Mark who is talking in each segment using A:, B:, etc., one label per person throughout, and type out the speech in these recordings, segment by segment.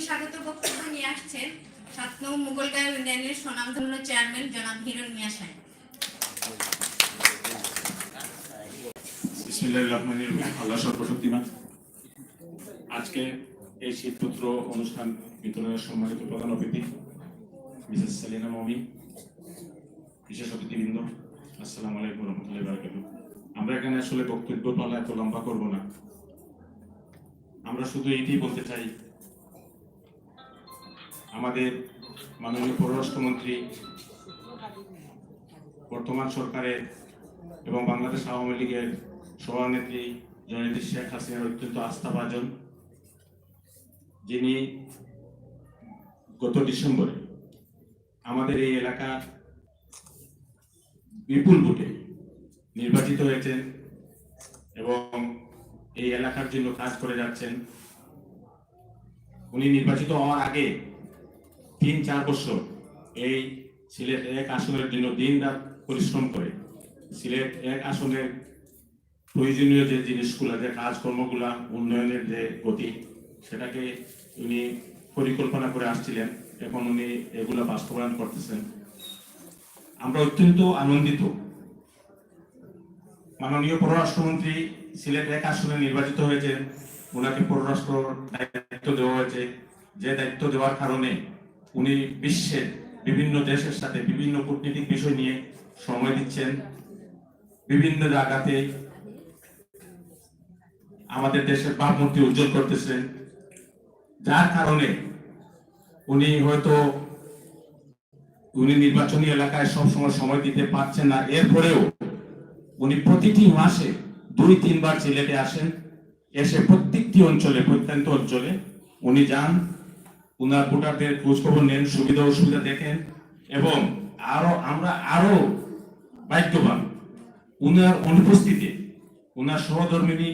A: স্বাগত বক্তব্য নিয়ে আসছেন 7 নং মুগলগাঁও ইউনিয়নের স্বনামধন্য চেয়ারম্যান জনাব হিরণ মিয়া সাহেব।
B: বিসমিল্লাহির রহমানির রহিম। আল্লাহ সর্বশক্তিমান। আজকে এই শীতপত্র অনুষ্ঠান বিতরণের সম্মানিত প্রধান অতিথি মিসেস সেলিনা মমিন, বিশেষ অতিথিবৃন্দ, আসসালামু আলাইকুম রহমতুল্লাহি ওয়া বারাকাতুহু। আমরা এখানে আসলে বক্তব্য পালা এত লম্বা করব না, আমরা শুধু এইটাই বলতে চাই, আমাদের মাননীয় পররাষ্ট্রমন্ত্রী বর্তমান সরকারের এবং বাংলাদেশ আওয়ামী লীগের সভানেত্রী জননেত্রী শেখ হাসিনার অত্যন্ত আস্থাভাজন, যিনি গত ডিসেম্বরে আমাদের এই এলাকা বিপুল ভোটে নির্বাচিত হয়েছেন এবং এই এলাকার জন্য কাজ করে যাচ্ছেন। উনি নির্বাচিত হওয়ার আগে 3-4 বছর এই সিলেট 1 আসনের জন্য দিন রাত পরিশ্রম করে সিলেট 1 আসনের প্রয়োজনীয় যে জিনিসগুলো, যে কাজকর্মগুলা, উন্নয়নের যে গতি, সেটাকে উনি পরিকল্পনা করে আসছিলেন। এখন উনি এগুলা বাস্তবায়ন করতেছেন। আমরা অত্যন্ত আনন্দিত। মাননীয় পররাষ্ট্রমন্ত্রী সিলেট 1 আসনে নির্বাচিত হয়েছেন, ওনাকে পররাষ্ট্র দায়িত্ব দেওয়া হয়েছে। যে দায়িত্ব দেওয়ার কারণে উনি বিশ্বের বিভিন্ন দেশের সাথে বিভিন্ন কূটনীতিক বিষয় নিয়ে সময় দিচ্ছেন, বিভিন্ন জায়গাতে আমাদের দেশের ভাবমূর্তি উজ্জ্বল করতেছেন, যার কারণে উনি হয়তো নির্বাচনী এলাকায় সবসময় সময় দিতে পারছেন না। এরপরেও উনি প্রতিটি মাসে 2-3 বার সিলেটে আসেন, এসে প্রত্যেকটি অঞ্চলে, প্রত্যন্ত অঞ্চলে উনি যান, উনার ভোটারদের খোঁজখবর নেন, সুবিধা অসুবিধা দেখেন। এবং আমরা আরো ভাগ্যবান, উনার অনুপস্থিতিতে উনার সহধর্মিনী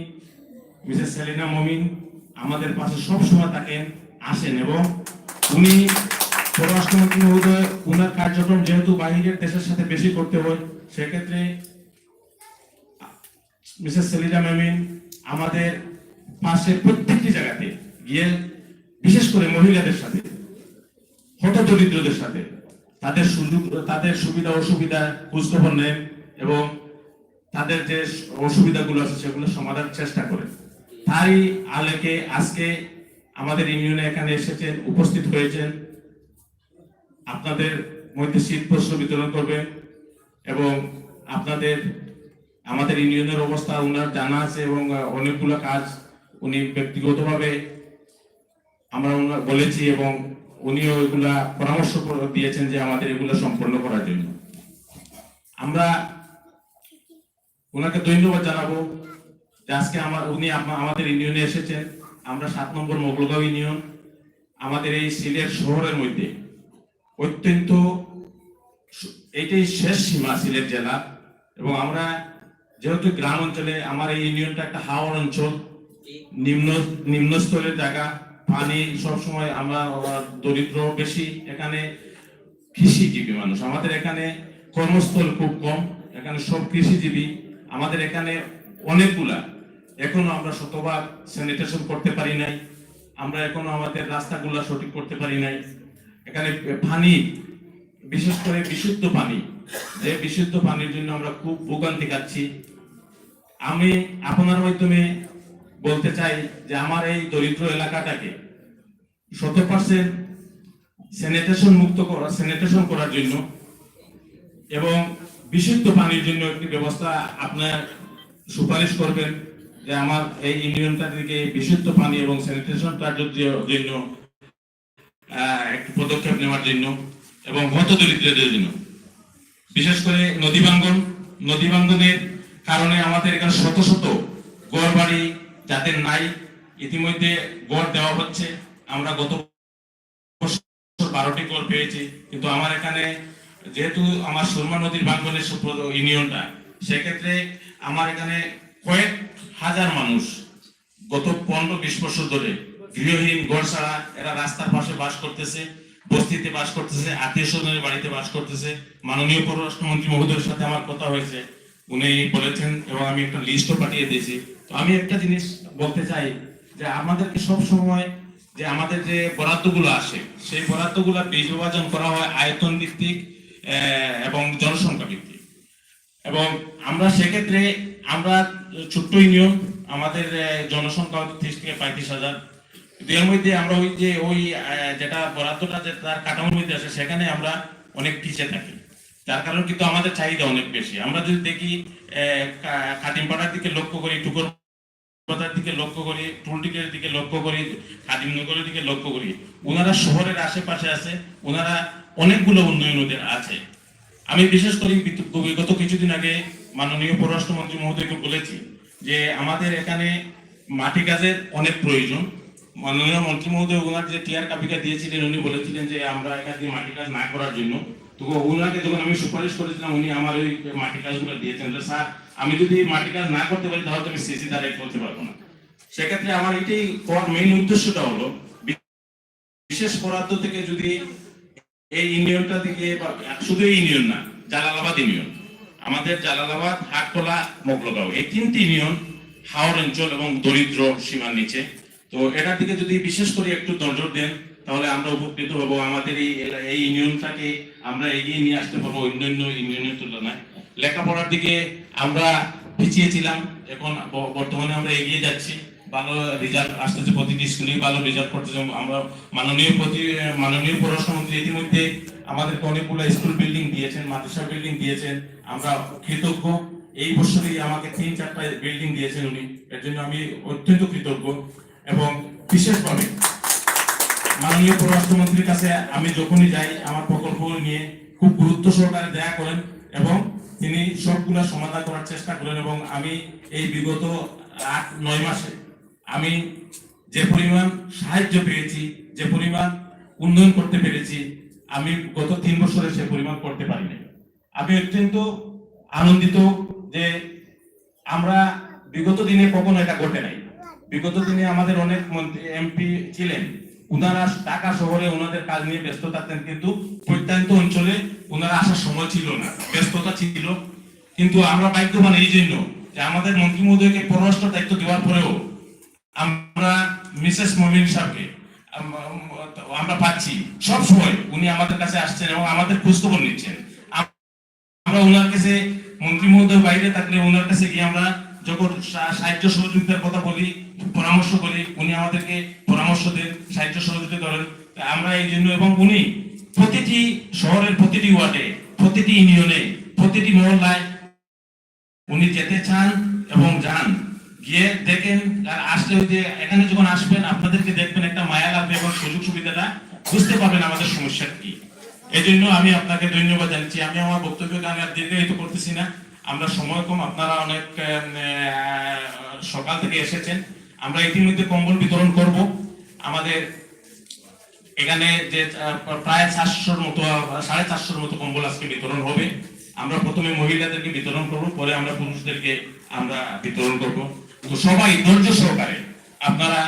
B: মিসেস সেলিনা মমিন আমাদের পাশে সবসময় থাকেন, আসেন। এবং উনি পররাষ্ট্রমন্ত্রী মহোদয়, উনার কার্যক্রম যেহেতু বাহিরের দেশের সাথে বেশি করতে হয়, সেক্ষেত্রে মিসেস সেলিনা মমিন আমাদের পাশে প্রত্যেকটি জায়গাতে গিয়ে, বিশেষ করে মহিলাদের সাথে, হতদরিদ্রদের সাথে তাদের সুবিধা অসুবিধা খোঁজখবর নেন এবং তাদের যে অসুবিধাগুলো আছে সেগুলো সমাধানের চেষ্টা করেন। তাই আলেকে আজকে আমাদের ইউনিয়নে এখানে এসেছেন, উপস্থিত হয়েছেন, আপনাদের মধ্যে শীতবস্ত্র বিতরণ করবেন এবং আমাদের ইউনিয়নের অবস্থা ওনার জানা আছে এবং অনেকগুলো কাজ উনি ব্যক্তিগতভাবে আমরা বলেছি এবং উনিও এগুলা পরামর্শ দিয়েছেন যে আমাদের এগুলো সম্পন্ন করার জন্য। আমরা ওনাকে ধন্যবাদ জানাবো যে আজকে উনি আমাদের ইউনিয়নে এসেছেন। আমরা 7 নম্বর মোগলগাঁও ইউনিয়ন, আমাদের এই সিলেট শহরের মধ্যে অত্যন্ত, এইটাই শেষ সীমা সিলেট জেলা। এবং আমরা যেহেতু গ্রাম অঞ্চলে, আমার এই ইউনিয়নটা একটা হাওড় অঞ্চল, নিম্নস্তরের জায়গা, পানি সবসময়, আমরা দরিদ্র বেশি, এখানে কৃষিজীবী মানুষ, আমাদের এখানে কর্মস্থল খুব কম, এখানে সব কৃষিজীবী। আমাদের এখানে অনেকগুলা এখনো আমরা শতভাগ স্যানিটেশন করতে পারি নাই, আমরা এখনো আমাদের রাস্তাগুলা সঠিক করতে পারি নাই। এখানে পানি, বিশেষ করে বিশুদ্ধ পানি, যে বিশুদ্ধ পানির জন্য আমরা খুব ভোগান্তি কাটছি। আমি আপনার মাধ্যমে বলতে চাই যে আমার এই দরিদ্র এলাকাটাকে 100% স্যানিটেশন করার জন্য এবং বিশুদ্ধ পানির জন্য একটি ব্যবস্থা আপনার সুপারিশ করবেন, যে আমার এই ইউনিয়নটা থেকে বিশুদ্ধ পানি এবং স্যানিটেশনটার জন্য একটি পদক্ষেপ নেওয়ার জন্য এবং হতদরিদ্রদের জন্য, বিশেষ করে নদী ভাঙ্গনের কারণে আমাদের এখানে শত শত ঘর বাড়ি যাদের নাই, ইতিমধ্যে গড় দেওয়া হচ্ছে। আমরা গত 12টি গড় পেয়েছি, কিন্তু আমার এখানে যেহেতু আমার সুরমা নদীর ভাঙ্গনের ইউনিয়নটা, সেক্ষেত্রে আমার এখানে কয়েক হাজার মানুষ গত 15-20 বছর ধরে গৃহহীন, ঘর ছাড়া, এরা রাস্তার পাশে বাস করতেছে, বস্তিতে বাস করতেছে, আত্মীয় স্বজনের বাড়িতে বাস করতেছে। মাননীয় পররাষ্ট্রমন্ত্রী মহোদয়ের সাথে আমার কথা হয়েছে, উনি বলেছেন এবং আমি একটা লিস্টও পাঠিয়ে দিয়েছি। তো আমি একটা জিনিস বলতে চাই যে আমাদেরকে সব সময় যে আমাদের যে বরাদ্দগুলো আসে সেই বরাদ্দগুলো বিভাজন করা হয় আয়তন ভিত্তিক এবং জনসংখ্যা ভিত্তিক। এবং আমরা সেক্ষেত্রে আমরা ছোট্ট ইউনিয়ন, আমাদের জনসংখ্যা 30 থেকে 35,000, এর মধ্যে আমরা ওই যেটা বরাদ্দটা যে তার কাঠামোর মধ্যে আছে সেখানে আমরা অনেক পিছিয়ে থাকি। তার কারণ কিন্তু আমাদের চাহিদা অনেক বেশি। আমরা যদি দেখি খাদিমপাড়ার দিকে লক্ষ্য করি, টুকর বাজার দিকে লক্ষ্য করি, টুলটিকের দিকে লক্ষ্য করি, খাদিমনগরের দিকে লক্ষ্য করি, ওনারা শহরের আশেপাশে আছে, ওনারা অনেকগুলো উন্নয়ন ওদের আছে। আমি বিশেষ করে বিগত কিছুদিন আগে মাননীয় পররাষ্ট্রমন্ত্রী মহোদয়কে বলেছি যে আমাদের এখানে মাটি কাজের অনেক প্রয়োজন। মাননীয় মন্ত্রী মহোদয় ওনার যে টিআর কাপিকা দিয়েছিলেন, উনি বলেছিলেন যে আমরা এখানে মাটি কাজ না করার জন্য। তো ওনাকে যখন আমি সুপারিশ করেছিলাম, উনি আমার ওই মাটি কাজগুলো দিয়েছেন যে স্যার আমি যদি মাটি কাজ না করতে পারি তাহলে আমি সিসি দ্বারাই করতে পারবো না। সেক্ষেত্রে আমার এটাই মেইন উদ্দেশ্যটা হলো বিশেষ বরাদ্দ থেকে যদি এই ইউনিয়নটা দিকে, শুধু এই ইউনিয়ন না, জালালাবাদ ইউনিয়ন, আমাদের জালালাবাদ, হাটখোলা, মোগলগাঁও, এই 3টি ইউনিয়ন হাওর অঞ্চল এবং দরিদ্র সীমার নিচে। তো এটার দিকে যদি বিশেষ করে একটু নজর দেন তাহলে আমরা উপকৃত হবো। আমাদের এই ইউনিয়নটাকে আমরা এগিয়ে নিয়ে আসতে পারবো অন্যান্য ইউনিয়নের তুলনায়। লেখাপড়ার দিকে আমরা পিছিয়ে ছিলাম, এখন বর্তমানে আমরা এগিয়ে যাচ্ছি। ভালো রেজাল্ট আসতেছে, প্রতিটি স্কুলে ভালো রেজাল্ট করতেছে। আমরা মাননীয় পররাষ্ট্রমন্ত্রী ইতিমধ্যে আমাদেরকে অনেকগুলো স্কুল বিল্ডিং দিয়েছেন, মাদ্রাসা বিল্ডিং দিয়েছেন, আমরা কৃতজ্ঞ। এই বছরই আমাকে 3-4টা বিল্ডিং দিয়েছেন উনি, এর জন্য আমি অত্যন্ত কৃতজ্ঞ। এবং বিশেষভাবে মাননীয় পররাষ্ট্রমন্ত্রীর কাছে আমি যখনই যাই আমার প্রকল্প নিয়ে খুব গুরুত্ব সহকারে দেয়া করেন এবং তিনি সবগুলা সমাধান করার চেষ্টা করেন। এবং আমি এই বিগত 8-9 মাসে আমি যে পরিমাণ সাহায্য পেয়েছি, যে পরিমাণ উন্নয়ন করতে পেরেছি, আমি গত 3 বছরে সে পরিমাণ করতে পারিনি। আমি অত্যন্ত আনন্দিত যে আমরা বিগত দিনে কখনো এটা ঘটে নাই। বিগত দিনে আমাদের অনেক মন্ত্রী এমপি ছিলেন, ওনারা ঢাকা শহরে ওনাদের কাজ নিয়ে ব্যস্ত থাকতেন, কিন্তু প্রত্যন্ত অঞ্চলে ওনারা আসার সময় ছিল না, ব্যস্ততা ছিল। কিন্তু আমরা ভাগ্যবান এই জন্য যে আমাদের মন্ত্রী মহোদয়কে পররাষ্ট্র দায়িত্ব দেওয়ার পরেও আমরা মিসেস মমিন সাহেবকে আমরা পাচ্ছি, সব সময় উনি আমাদের কাছে আসছেন এবং আমাদের খোঁজখবর নিচ্ছেন। আমরা ওনার কাছে, মন্ত্রী মহোদয় বাইরে থাকলে ওনার কাছে গিয়ে আমরা যখন সাহায্য সহযোগিতার কথা বলি, পরামর্শ করি, উনি আমাদেরকে পরামর্শ দেন, সাহায্য সহযোগিতা করেন। আমরা এই জন্য, এবং উনি প্রতিটি শহরের প্রতিটি ওয়ার্ডে, প্রতিটি ইউনিয়নে, প্রতিটি মহল্লায় উনি যেতে চান এবং যান, গিয়ে দেখেন। আর আসলে যে এখানে যখন আসবেন আপনাদেরকে দেখবেন, একটা মায়া লাগবে এবং সুযোগ সুবিধাটা বুঝতে পারবেন আমাদের সমস্যা কি। এই জন্য আমি আপনাকে ধন্যবাদ জানাচ্ছি। আমি আমার বক্তব্যকে আমি আর দীর্ঘায়িত করতেছি না, আমরা সময় কম, আপনারা অনেক সকাল থেকে এসেছেন। আমরা ইতিমধ্যে কম্বল বিতরণ করব। আমাদের এখানে যে প্রায় 400-র মতো, 450-র মতো কম্বল আজকে বিতরণ হবে। আমরা প্রথমে মহিলাদেরকে বিতরণ করব, পরে আমরা পুরুষদেরকে আমরা বিতরণ করব। তো সবাই ধৈর্য সহকারে, আপনারা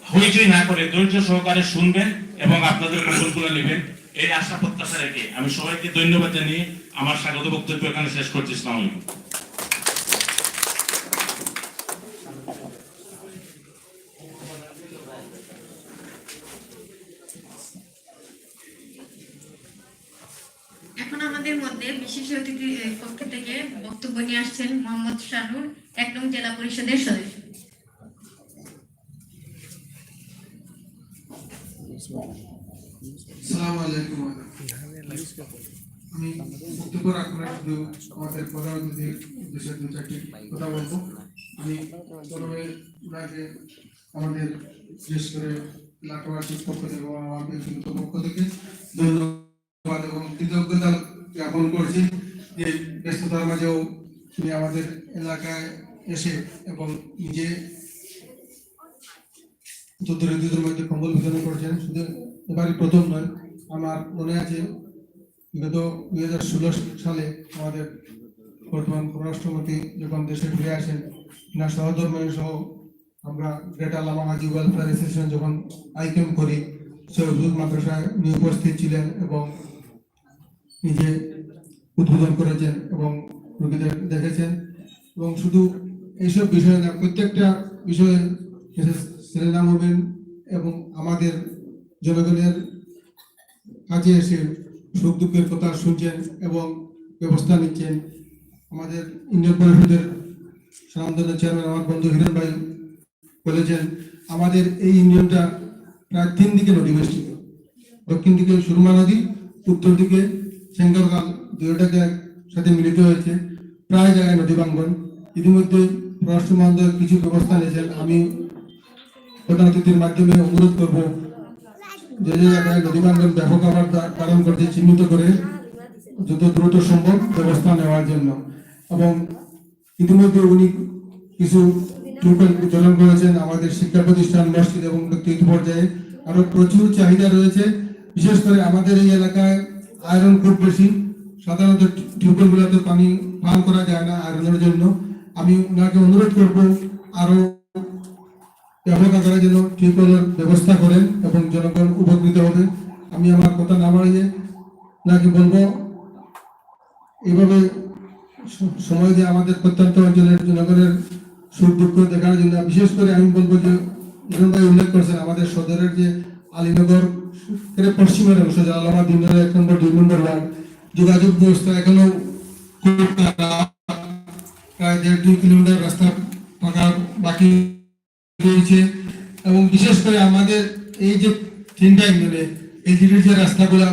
B: হইচই না করে ধৈর্য সহকারে শুনবেন এবং আপনাদের কম্বলগুলো নেবেন, এই আশা প্রত্যাশা রেখে আমি সবাইকে ধন্যবাদ জানিয়ে আমার স্বাগত বক্তব্য এখানে শেষ করছি। আসসালামু আলাইকুম।
A: এখন আমাদের মধ্যে বিশেষ অতিথির পক্ষ থেকে বক্তব্য নিয়ে আসছেন মোহাম্মদ শানুর, 1 নং জেলা পরিষদের সদস্য।
C: আসসালামু আলাইকুম। আমি বক্তব্য রাখবো না, শুধু আমাদের প্রধান অতিথির উদ্দেশ্যে 2-4টি কথা বলবো। আমি প্রথমে ওনাকে আমাদের বিশেষ করে এলাকাবাসীর পক্ষ থেকে এবং আমার ব্যক্তিগত পক্ষ থেকে ধন্যবাদ এবং কৃতজ্ঞতা জ্ঞাপন করছি যে ব্যস্ততার মাঝেও তিনি আমাদের এলাকায় এসে এবং নিজে দরিদ্রদের মধ্যে কম্বল বিতরণ করেছেন। শুধু এবারই প্রথম নয়, আমার মনে আছে বিগত 2016 সালে আমাদের বর্তমান পররাষ্ট্রমন্ত্রী যখন দেশে ফিরে আসেন, না সহধর্মী সহ আমরা গ্রেটার লামা হাজি ওয়েলফেয়ার অ্যাসোসিয়েশন যখন আইকেম করি, সৈয়দুল মাদ্রাসায় উনি উপস্থিত ছিলেন এবং নিজে উদ্বোধন করেছেন এবং রোগীদের দেখেছেন। এবং শুধু এইসব বিষয় না, প্রত্যেকটা বিষয়ে সেলেনা মোমেন এবং আমাদের জনগণের কাজে এসে সুখ দুঃখের কথা শুনছেন এবং ব্যবস্থা নিচ্ছেন। আমাদের ইউনিয়ন পরিষদের স্বনামধন্য চেয়ারম্যান আমার বন্ধু হিরণ ভাই বলেছেন, আমাদের এই ইউনিয়নটা প্রায় 3 দিকে নদী বেষ্টিত। দক্ষিণ দিকে সুরমা নদী, উত্তর দিকে সেঙ্গলখাল, দুইটাকে সাথে মিলিত হয়েছে, প্রায় জায়গায় নদী ভাঙ্গন। ইতিমধ্যে পররাষ্ট্র মন্ত্রণালয় কিছু ব্যবস্থা নিয়েছেন। আমি প্রধান অতিথির মাধ্যমে অনুরোধ করব যে যে জায়গায় নদী ভাঙ্গন ব্যাপক আকার ধারণ করছে চিহ্নিত করে যত দ্রুত সম্ভব ব্যবস্থা নেওয়ার জন্য। এবং ইতিমধ্যে উনি কিছু টিউবওয়েল বিতরণ করেছেন আমাদের শিক্ষা প্রতিষ্ঠান, মসজিদ এবং ব্যক্তিগত পর্যায়ে। আরো প্রচুর চাহিদা রয়েছে, বিশেষ করে আমাদের এই এলাকায় আয়রন খুব বেশি। সাধারণত টিউবওয়েল গুলোতে পানি পান করা যায় না আয়রনের জন্য। আমি ওনাকে অনুরোধ করব আরো ব্যাপক আকারে যেন টিউবওয়েলের ব্যবস্থা করেন এবং জনগণ উপকৃত হবে। আমি আমার কথা না বাড়িয়ে ওনাকে বলবো এইভাবে সময় দিয়ে আমাদের প্রত্যন্ত অঞ্চলের জনগণের সুখ দুঃখ দেখার জন্য। বিশেষ করে আমি বলবো যে হিরণ ভাই উল্লেখ করছেন আমাদের সদরের যে আলীনগর পশ্চিমের অংশ, জালালাবাদ ইউনিয়নের 1 নম্বর 2 নম্বর ওয়ার্ড, যোগাযোগ ব্যবস্থা এখনো খুব খারাপ। প্রায় 1.5-2 কিলোমিটার রাস্তা পাকা বাকি রয়েছে। এবং বিশেষ করে আমাদের এই যে 3টা ইউনিয়নে এলজিডির যে রাস্তাগুলা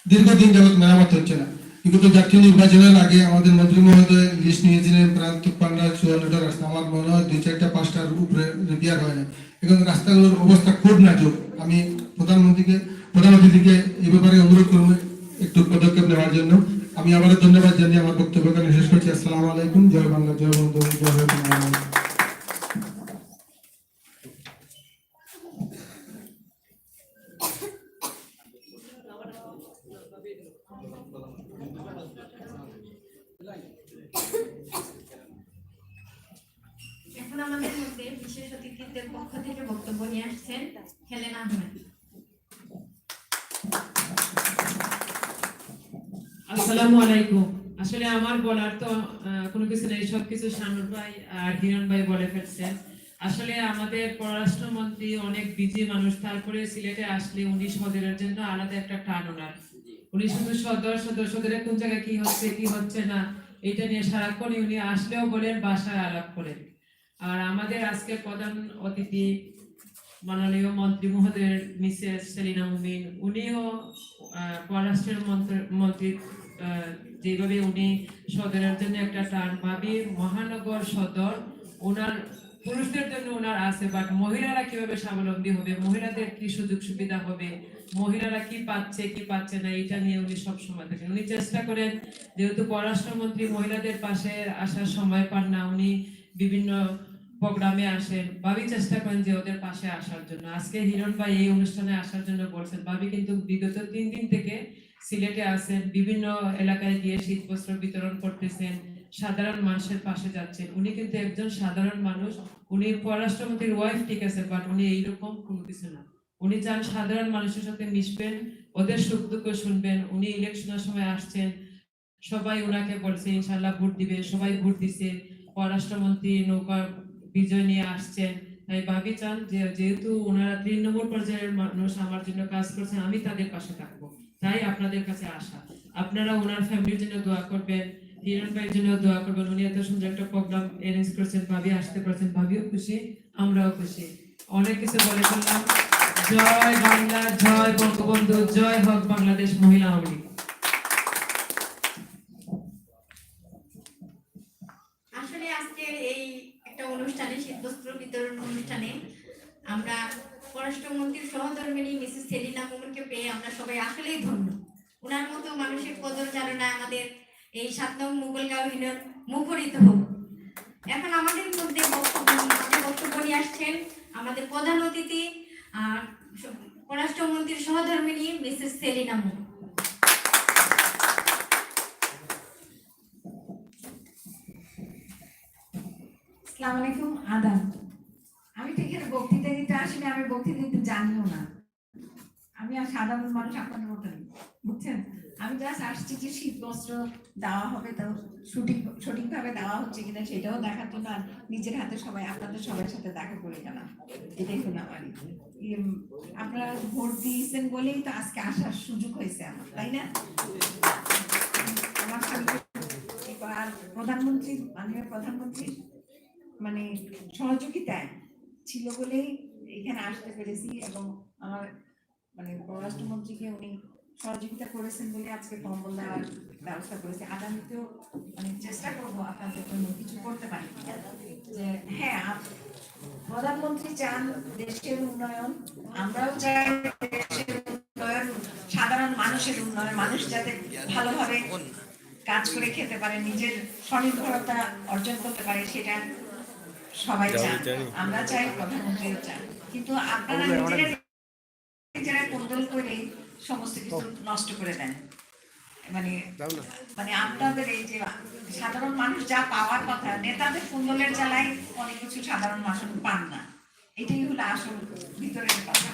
C: দীর্ঘদিন যাবৎ মেরামত হচ্ছে না। বিগত জাতীয় নির্বাচনের আগে আমাদের মন্ত্রী মহোদয় লিস্ট নিয়েছিলেন প্রায় 53-54টা রাস্তা। আমার মনে হয় 2-4-5টার উপরে রিপেয়ার হয় না। এখন রাস্তাগুলোর অবস্থা খুব নাজুক। আমি প্রধান অতিথিকে এই ব্যাপারে অনুরোধ করব একটু পদক্ষেপ নেওয়ার জন্য। আমি আবারও ধন্যবাদ জানিয়ে আমার বক্তব্য এখানে শেষ করছি। আসসালামু আলাইকুম। জয় বাংলা, জয় বন্ধু, জয় বাংলা।
A: এখন আমাদের মধ্যে বিশেষ অতিথিদের পক্ষ থেকে বক্তব্য নিয়ে আসছেন হেলেন আহমেদ।
D: আসসালামু আলাইকুম। আসলে আমার বলার তো কোনো কিছু নেই, সবকিছু শানুর ভাই আর হিরণ ভাই বলে ফেলছেন। আসলে আমাদের পররাষ্ট্রমন্ত্রী অনেক বিজি মানুষ, তারপরে সিলেটে আসলে উনি সদরের জন্য আলাদা একটা টান ওনার। উনি শুধু সদরে কোন জায়গায় কি হচ্ছে না এটা নিয়ে সারাক্ষণই উনি আসলেও বলেন, বাসায় আলাপ করেন। আর আমাদের আজকে প্রধান অতিথি মাননীয় মন্ত্রী মহোদয়ের মিসেস সেলিনা মুমিন, উনিও পররাষ্ট্রের মন্ত্রী যেভাবে উনি সদরের জন্য একটা টান ভাবি মহানগর সদর ওনার পুরুষদের জন্য ওনার আছে, বাট মহিলারা কিভাবে স্বাবলম্বী হবে, মহিলাদের কি সুযোগ সুবিধা হবে, মহিলারা কি পাচ্ছে না, এটা নিয়ে উনি সব সময় থাকেন। উনি চেষ্টা করেন, যেহেতু পররাষ্ট্রমন্ত্রী মহিলাদের পাশে আসার সময় পান না, উনি বিভিন্ন প্রোগ্রামে আসেন, ভাবি চেষ্টা করেন যে ওদের পাশে আসার জন্য। আজকে হিরণ ভাই এই অনুষ্ঠানে আসার জন্য বলছেন। ভাবি কিন্তু বিগত 3 দিন থেকে সিলেটে আছেন, বিভিন্ন এলাকায় গিয়ে শীত বস্ত্র বিতরণ করতেছেন, সাধারণ মানুষের পাশে যাচ্ছেন। উনি কিন্তু একজন সাধারণ মানুষ। উনি পররাষ্ট্রমন্ত্রীর ওয়াইফ ঠিক আছে, বাট উনি এইরকম কোনো কিছু না। উনি চান সাধারণ মানুষের সাথে মিশবেন, ওদের সুখ দুঃখ শুনবেন। উনি ইলেকশনের সময় আসছেন, সবাই ওনাকে বলছে ইনশাআল্লাহ ভোট দিবে, সবাই ভোট দিছে। পররাষ্ট্রমন্ত্রী নৌকা বিজয় নিয়ে আসছেন। তাই ভাবি চান যে যেহেতু ওনারা 3 নম্বর পর্যায়ের মানুষ আমার জন্য কাজ করছেন, আমি তাদের পাশে থাকবো। তাই আপনাদের কাছে আসা, আপনারা ওনার ফ্যামিলির জন্য দোয়া করবেন, হিরণ ভাইয়ের জন্য দোয়া করবেন। উনি এত সুন্দর একটা প্রোগ্রাম অ্যারেঞ্জ করেছেন, ভাবি আসতে পারছেন, ভাবিও খুশি, আমরাও খুশি। অনেক কিছু বলে ফেললাম। জয় বাংলা, জয় বঙ্গবন্ধু, জয় হোক বাংলাদেশ মহিলা আওয়ামী লীগ।
A: আসলে আজকের এই একটা অনুষ্ঠানে, শীতবস্ত্র বিতরণ অনুষ্ঠানে, আমরা পররাষ্ট্রমন্ত্রীর সহধর্মিণী মিসেস সেলিনা মুমিনকে পেয়ে আমরা সবাই আসলেই ধন্য। ওনার মতো মানুষের কদর জানা আমাদের এই 7 নং মুগলগাঁও ইউনিয়ন মুখরিত হোক। এখন আমাদের মধ্যে বক্তব্য নিয়ে আসছেন আমাদের প্রধান অতিথি পররাষ্ট্রমন্ত্রীর সহধর্মিণী মিসেস সেলিনা মুমিন।
E: আসসালামু আলাইকুম, আদাব। আমি ঠিক বক্তৃতা দিতে আসলে আমি বক্তৃতা দিতে জানিও না। আমি আমি আর সাধারণ মানুষ আপনাদের মতো নেই, বুঝছেন? আমি জাস্ট আসছি যে শীত বস্ত্র দেওয়া হবে, তো সঠিকভাবে দেওয়া হচ্ছে কিনা সেটাও দেখার জন্য, আর নিজের হাতে সবাই আপনাদের সবার সাথে দেখা করে গেলাম, এটাই হলো আমার। আপনারা ভোট দিয়েছেন বলেই তো আজকে আসার সুযোগ হয়েছে আমার, তাই না? আমার স্বামী আর প্রধানমন্ত্রী, মাননীয় প্রধানমন্ত্রী মানে সহযোগিতায় ছিল বলেই এখানে আসতে পেরেছি, এবং আমার মানে পররাষ্ট্রমন্ত্রীকে উনি সহযোগিতা করেছেন বলে আজকে কম্বল দেওয়ার ব্যবস্থা করেছে। আগামীতেও মানে চেষ্টা করবো আপনাদের জন্য কিছু করতে পারি। যে হ্যাঁ, প্রধানমন্ত্রী চান দেশের উন্নয়ন, আমরাও চাই দেশের উন্নয়ন, সাধারণ মানুষের উন্নয়ন, মানুষ যাতে ভালোভাবে কাজ করে খেতে পারে, নিজের স্বনির্ভরতা অর্জন করতে পারে, সেটা সবাই চান, আমরা চাই, প্রধানমন্ত্রীও চান। কিন্তু আপনারা নিজেরা কোন্দল করে সমস্ত কিছু নষ্ট করে দেন। মানে মানে আপনাদের এই যে সাধারণ মানুষ যা পাওয়ার কথা, নেতাদের কুন্দলের জ্বালায় অনেক কিছু সাধারণ মানুষ পান না, এটাই হলো আসল ভিতরের কথা,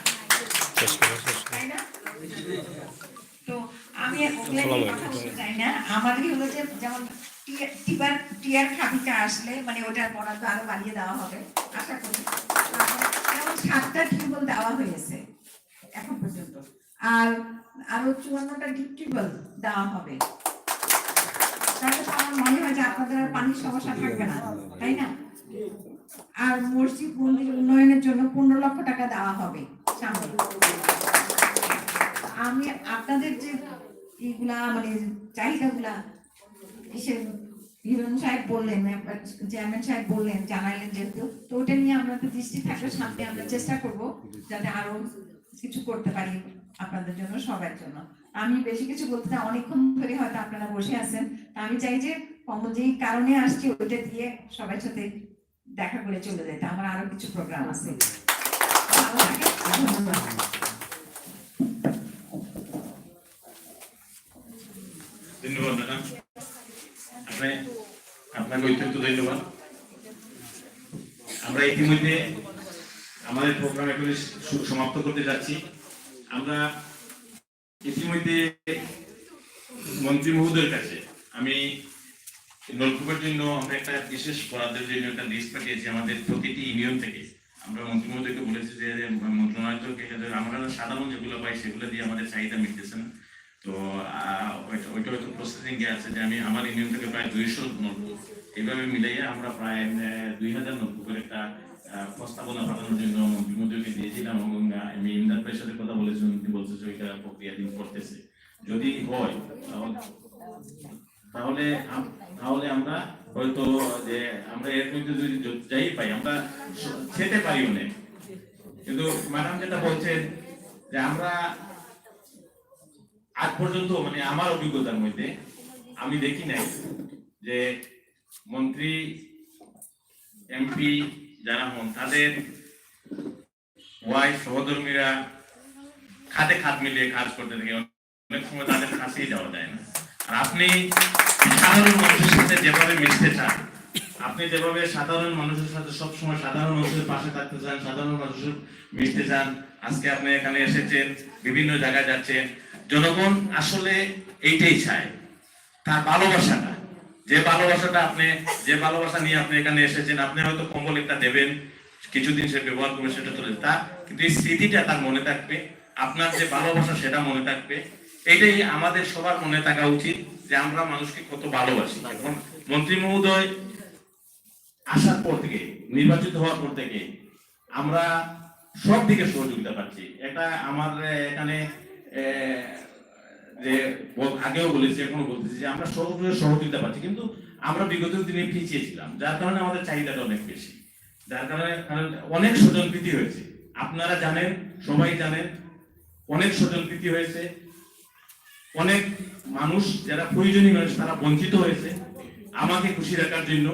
E: তাই না? তো আমি কথা বলতে চাই না, আমারই হলো যে যেমন টিয়ার খাবিকা আসলে মানে ওটার বরাদ্দ আরো বাড়িয়ে দেওয়া হবে আশা করি। যেমন 7টা টিউবওয়েল দেওয়া হয়েছে এখন পর্যন্ত, আর আরো 54টা ডিপ টিউবওয়েল দেওয়া হবে। তাহলে তো আমার মনে হয় যে আপনাদের আর পানির সমস্যা থাকবে না, তাই না? আর মসজিদ মন্দির উন্নয়নের জন্য 15 লক্ষ টাকা দেওয়া হবে সামনে। আমি আপনাদের যে এইগুলা মানে চাহিদাগুলা হিরণ সাহেব বললেন, চেয়ারম্যান সাহেব বললেন, জানাইলেন যেহেতু, তো ওটা নিয়ে আমাদের দৃষ্টি থাকলে সামনে আমরা চেষ্টা করব যাতে আরো কিছু করতে পারি আপনাদের জন্য, সবার জন্য। আমি বেশি কিছু বলতে চাই, অনেকক্ষণ ধরে হয়তো আপনারা বসে আছেন, আমি চাই যে যেই কারণে আসছি ওইটা দিয়ে সবার সাথে দেখা করে চলে যেতে। আমার আরো কিছু প্রোগ্রাম আছে। ভালো থাকে, ধন্যবাদ।
B: ধন্যবাদ ম্যাডাম, আপনাকে অত্যন্ত ধন্যবাদ। আমরা ইতিমধ্যে আমাদের প্রোগ্রাম এখন সমাপ্ত করতে যাচ্ছি। আমরা ইতিমধ্যে মন্ত্রী মহোদয়ের কাছে আমি নলকূপের জন্য আমরা একটা বিশেষ বরাদ্দের জন্য একটা লিস্ট পাঠিয়েছি আমাদের প্রতিটি ইউনিয়ন থেকে। আমরা মন্ত্রী মহোদয়কে বলেছি যে মন্ত্রণালয় থেকে আমরা সাধারণ যেগুলো পাই সেগুলো দিয়ে আমাদের চাহিদা মিটতেছে না, তো ওইটা হয়তো প্রসেসিং এ আছে যে আমি আমার ইউনিয়ন থেকে প্রায় 200 নলকূপ এইভাবে মিলাইয়া আমরা প্রায় 2000 নলকূপের একটা প্রস্তাবনা পাঠানোর জন্য মন্ত্রী মহোদয়কে দিয়েছিলাম, এবং আমি ইমদাদ ভাইয়ের সাথে কথা বলেছি, উনি বলছে যে ওইটা প্রক্রিয়াধীন করতেছে। যদি হয় তাহলে আমরা হয়তো যে আমরা এর মধ্যে যদি যাই পাই আমরা খেতে পারি অনেক। কিন্তু ম্যাডাম যেটা বলছেন যে আমরা আজ পর্যন্ত মানে আমার অভিজ্ঞতার মধ্যে আমি দেখি নাই যে মন্ত্রী এমপি যারা হন তাদের ওয়াইফ সহধর্মীরা খাতে খাত মিলিয়ে কাজ করতে থাকে, অনেক সময় তাদের কাছেই যাওয়া যায় না। আর আপনি সাধারণ মানুষের সাথে যেভাবে মিশতে চান, আপনি যেভাবে সাধারণ মানুষের সাথে সবসময় সাধারণ মানুষের পাশে থাকতে চান, সাধারণ মানুষের মিশতে চান, আজকে আপনি এখানে এসেছেন, বিভিন্ন জায়গায় যাচ্ছেন, জনগণ আসলে এইটাই চায়, তার ভালোবাসাটা, যে ভালোবাসা নিয়ে আপনি এখানে এসেছেন। আপনি হয়তো কম্বল একটা দেবেন, কিছুদিন সে ব্যবহার করবে, সেটা চলে তা, কিন্তু এই স্মৃতিটা তার মনে থাকবে, আপনার যে ভালোবাসা সেটা মনে থাকবে। এইটাই আমাদের সবার মনে থাকা উচিত যে আমরা মানুষকে কত ভালোবাসি। এখন মন্ত্রী মহোদয় আসার পর থেকে, নির্বাচিত হওয়ার পর থেকে আমরা সব দিকে সহযোগিতা পাচ্ছি। এটা আমার এখানে যে আগেও বলেছি, এখনো বলতেছি যে আমরা সহযোগিতা পাচ্ছি, কিন্তু আমরা বিগত দিনে পিছিয়ে ছিলাম, যার কারণে আমাদের চাহিদাটা অনেক বেশি, যার কারণে অনেক স্বজনপ্রীতি হয়েছে। আপনারা জানেন, সবাই জানেন, অনেক স্বজনপ্রীতি হয়েছে, অনেক মানুষ যারা প্রয়োজনীয় মানুষ তারা বঞ্চিত হয়েছে। আমাকে খুশি রাখার জন্য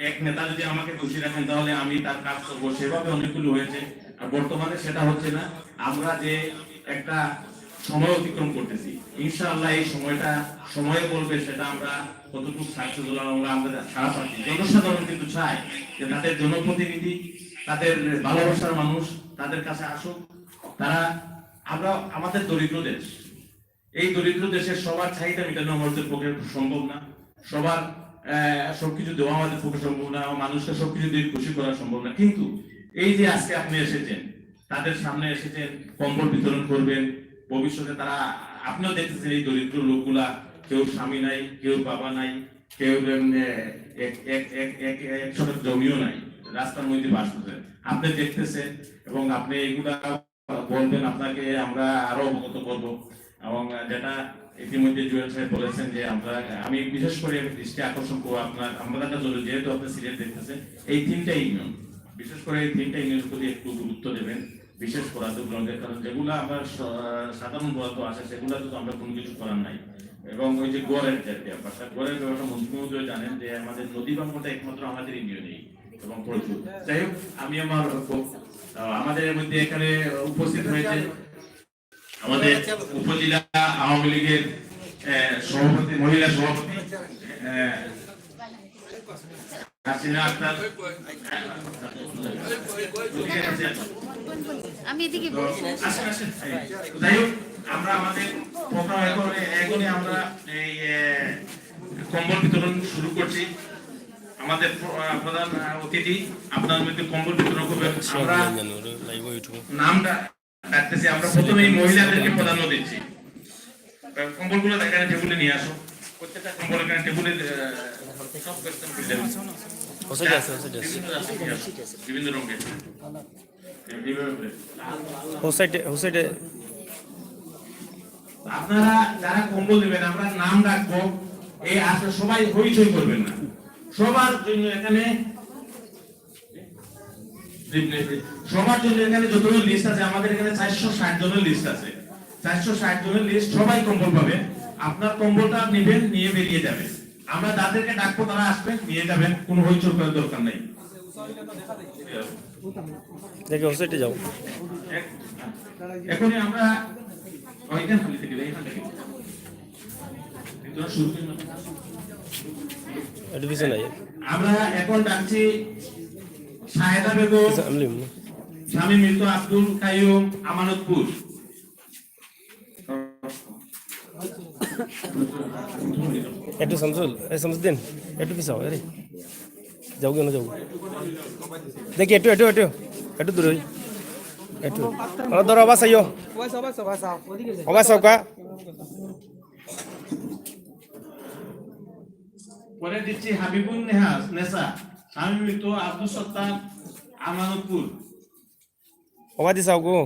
B: এক নেতা যদি আমাকে খুশি রাখেন তাহলে আমি তার কাজ করবো, সেভাবে অনেকগুলো হয়েছে। আর বর্তমানে সেটা হচ্ছে না। আমরা যে একটা সময় অতিক্রম করতেছি, ইনশাআল্লাহ এই সময়টা সময়ে বলবে সেটা আমরা কতটুকু সাকসেসফুল আমরা সারা পাচ্ছি। জনসাধারণ কিন্তু চায় যে তাদের জনপ্রতিনিধি, তাদের ভালোবাসার মানুষ তাদের কাছে আসুক, তারা আমরা আমাদের দরিদ্র দেশ, এই দরিদ্র দেশের সবার চাহিদা মেটানো আমাদের পক্ষে সম্ভব না, সবার সবকিছু দেওয়া আমাদের পক্ষে সম্ভব না, মানুষকে সবকিছু দিয়ে খুশি করা সম্ভব না। কিন্তু এই যে আজকে আপনি এসেছেন, তাদের সামনে এসেছেন, কম্বল বিতরণ করবেন, ভবিষ্যতে তারা, আপনিও দেখতেছেন এই দরিদ্র লোকগুলা, কেউ স্বামী নাই, কেউ বাবা নাই, কেউ একসাথে জমিও নাই, রাস্তার মধ্যে বাস করছেন, আপনি দেখতেছেন এবং আপনি এগুলা বলবেন, আপনাকে আমরা আরো অবগত করবো। এবং যেটা ইতিমধ্যে জুয়েল সাহেব বলেছেন যে আমি বিশেষ করে দৃষ্টি আকর্ষণ করবো আপনার কাছে, যেহেতু আপনি সিরিয়াল দেখতেছেন, এই তিনটা ইউনিয়ন, বিশেষ করে এই তিনটা ইউনিয়নের প্রতি একটু গুরুত্ব দেবেন, বিশেষ বরাদ্দ গ্রহণের, কারণ যেগুলো আমরা সাধারণ বরাদ্দ আসে সেগুলো তো আমরা কোনো কিছু করার নাই। এবং ওই যে গড়ের ব্যাপারটা, গড়ের ব্যাপারটা মন্ত্রী মহোদয় জানেন যে আমাদের নদী বাংলাটা একমাত্র আমাদের ইউনিয়নেই এবং প্রচুর। যাই হোক, আমি আমাদের মধ্যে এখানে উপস্থিত হয়েছে আমাদের উপজেলা আওয়ামী লীগের সভাপতি, মহিলা সভাপতি হাসিনা আক্তার,
F: আমি এদিকে
B: যাই হোক, আমরা আমাদের প্রোগ্রাম এখনই আমরা এই কম্বল বিতরণ শুরু করছি। আমাদের প্রধান অতিথি আপনার মধ্যে কম্বল বিতরণ করবেন। আমরা নামটা ডাকতেছি, আমরা প্রথমে মহিলাদেরকে প্রাধান্য দিচ্ছি। কম্বলগুলো এখানে টেবিলে নিয়ে আসো, প্রত্যেকটা কম্বল এখানে টেবিলে বিভিন্ন রঙের আপনারা যারা কম্বল দেবেন, আমরা নাম রাখবো, এই আসলে সবাই হইচই করবেন না, সবার জন্য এখানে যতগুলো লিস্ট আছে, আমাদের এখানে 460 জনের লিস্ট আছে, 460 জনের লিস্ট, সবাই কম্বল পাবে। আপনার কম্বলটা নেবেন, নিয়ে বেরিয়ে যাবেন, আমরা যাদেরকে ডাকবো তারা আসবেন, নিয়ে যাবেন, কোনো হইচই করার দরকার নেই।
G: দেখো ওসাইটে যাও,
B: এখনই আমরা ওইখান থেকে আমরা এখন ডাকছি শাহেদা বেগম, স্বামী মৃত আব্দুল কাইয়ুম, আমানতপুর।
G: একটু শামসুল, শামসুদ্দিন একটু পিছাও, আরে যাও কেন যাও, দেখি একটু একটু একটু একটু দূরে একটু ধরো, আবার আইও, আবার সৌকা।
B: পরে দিচ্ছি হাবিবুন নেসা, স্বামী মৃত আব্দুল সত্তার, আমানতপুর।
G: আবার দিছাও গো।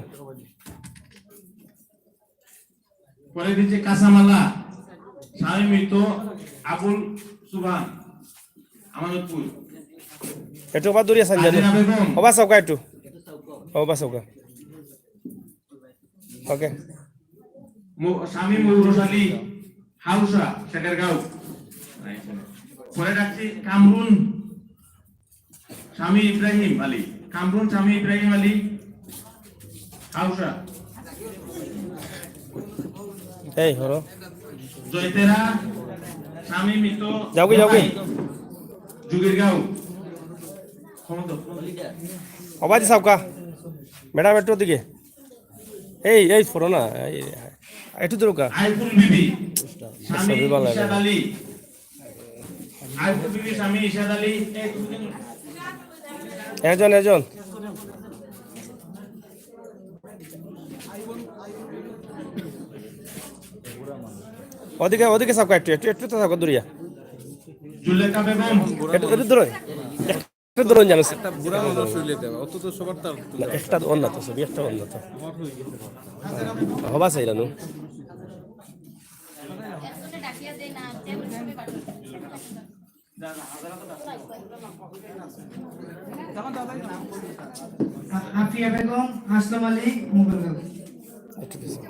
B: পরে দিচ্ছি কাসামালা, স্বামী মৃত আবুল সুবহান, আমানতপুর।
G: একটু আবার দূরে আছেন জানো, আবার সৌকা একটু, আবার সৌকা। ওকে,
B: স্বামী ময়ূর আলী, হাউসা, শেখেরগাঁও। পরে ডাকছি কামরুন, স্বামী ইব্রাহিম আলী, কামরুন স্বামী ইব্রাহিম আলী, হাউসা।
G: এই হরো
B: জয়তেরা, স্বামী মৃত
G: যাও গে, যাও গে,
B: জুগিরগাঁও।
G: আবার দি সৌকা ম্যাডাম একটু দিকে, এই এই ফোরো না, একটু দূর কা।
B: আইফুল বিবি, স্বামী ইশাদ আলী, আইফুল বিবি, স্বামী ইশাদ আলী।
G: একজন একজন ওদিকে ওদিকে সৌকা, একটু একটু একটু তো সৌকা দূরিয়া,
B: জুলেখা বেগম,
G: একটু একটু দূর, একটু দূর জানো, একটা অন্য তো ছবি, একটা অন্য তো হবা চাই রানু।
H: আফিয়া বেগম, আসলাম আলী, মোবাইল।
G: একটু দিছে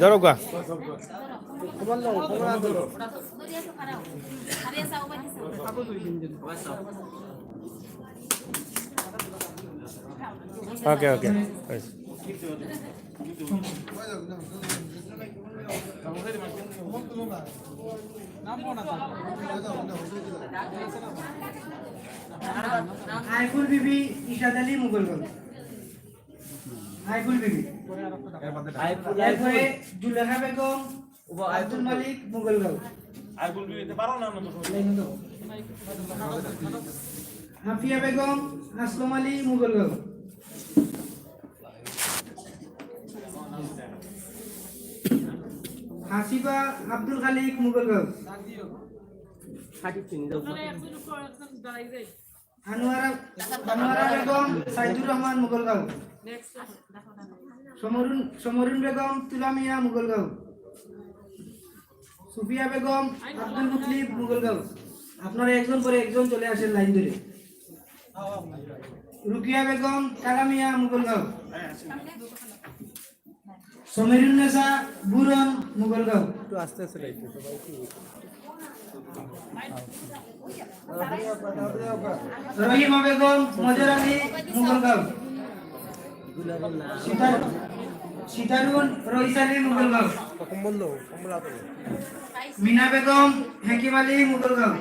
G: জড়ো কা। ওকে ওকে।
H: আইফুল বিবি ইশাদ আলী মুঘলগঞ্জ। আইফুল বিবি। এরপরে জুলেখা বেগম আব্দুল মালিক মুঘলগঞ্জ। হাফিয়া বেগম আসলাম আলী মুঘলগঞ্জ। হাসিবা আব্দুল খালিক মুঘলগঞ্জ। আনোয়ারা বেগম সাইদুর রহমান মুঘলগঞ্জ। সমরুন বেগম তুলামিয়া মুঘলগঞ্জ। সুফিয়া বেগম আব্দুল মুতলিব মুঘলগঞ্জ। আপনারা একজন পরে একজন চলে আসেন লাইন ধরে। রুকিয়া বেগম টাকামিয়া মুঘলগঞ্জ। সমীরুন্নেসা বুরন মুঘলগঞ্জ।
G: একটু আস্তে আস্তে লাইট
H: রহিমা বেগম মজর আলী মুঘলগঞ্জ। সীতারুন রইস আলী মুঘলগঞ্জ। মিনা বেগম হেকিম আলী মুঘলগঞ্জ।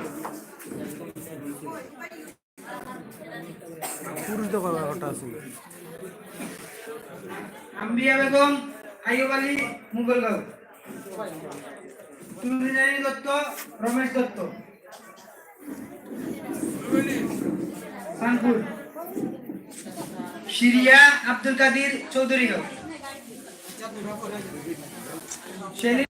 H: আম্বিয়া বেগম আইয়ুব আলী মুঘলগঞ্জ। চুরিনারী দত্ত রমেশ দত্ত কানপুর। শিরিয়া আব্দুল কাদির চৌধুরীগঞ্জ। শেলি